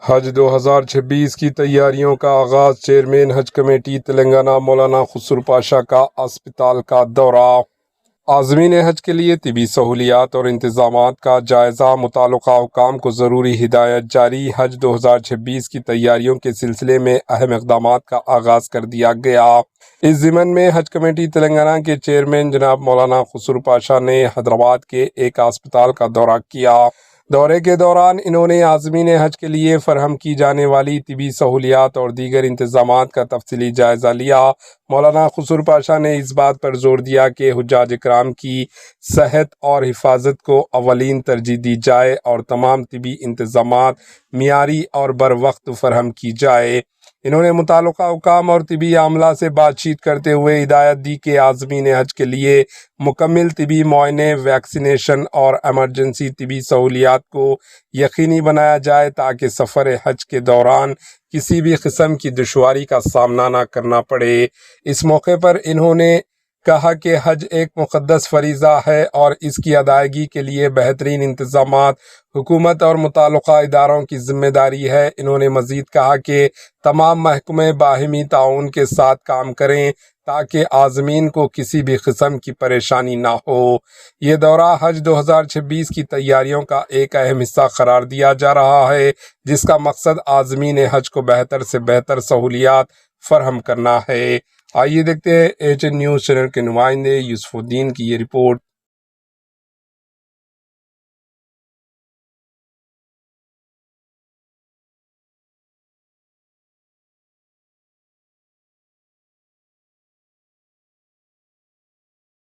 حج 2026 کی تیاریوں کا آغاز، چیئرمین حج کمیٹی تلنگانہ مولانا خسرو پاشا کا اسپتال کا دورہ۔ عازمین حج کے لیے طبی سہولیات اور انتظامات کا جائزہ، متعلقہ حکام کو ضروری ہدایت جاری۔ حج 2026 کی تیاریوں کے سلسلے میں اہم اقدامات کا آغاز کر دیا گیا۔ اس ضمن میں حج کمیٹی تلنگانہ کے چیئرمین جناب مولانا خسرو پاشا نے حیدرآباد کے ایک اسپتال کا دورہ کیا۔ دورے کے دوران انہوں نے عازمین حج کے لیے فراہم کی جانے والی طبی سہولیات اور دیگر انتظامات کا تفصیلی جائزہ لیا۔ مولانا خسرو پاشا نے اس بات پر زور دیا کہ حجاج اکرام کی صحت اور حفاظت کو اولین ترجیح دی جائے اور تمام طبی انتظامات معیاری اور بروقت فراہم کی جائے۔ انہوں نے متعلقہ حکام اور طبی عملہ سے بات چیت کرتے ہوئے ہدایت دی کہ عازمین حج کے لیے مکمل طبی معائنے، ویکسینیشن اور ایمرجنسی طبی سہولیات کو یقینی بنایا جائے تاکہ سفر حج کے دوران کسی بھی قسم کی دشواری کا سامنا نہ کرنا پڑے۔ اس موقع پر انہوں نے کہا کہ حج ایک مقدس فریضہ ہے اور اس کی ادائیگی کے لیے بہترین انتظامات حکومت اور متعلقہ اداروں کی ذمہ داری ہے۔ انہوں نے مزید کہا کہ تمام محکمے باہمی تعاون کے ساتھ کام کریں تاکہ عازمین کو کسی بھی قسم کی پریشانی نہ ہو۔ یہ دورہ حج 2026 کی تیاریوں کا ایک اہم حصہ قرار دیا جا رہا ہے، جس کا مقصد عازمین حج کو بہتر سے بہتر سہولیات فراہم کرنا ہے۔ آئیے دیکھتے ہیں ایچ این نیوز چینل کے نمائندے یوسف الدین کی یہ رپورٹ۔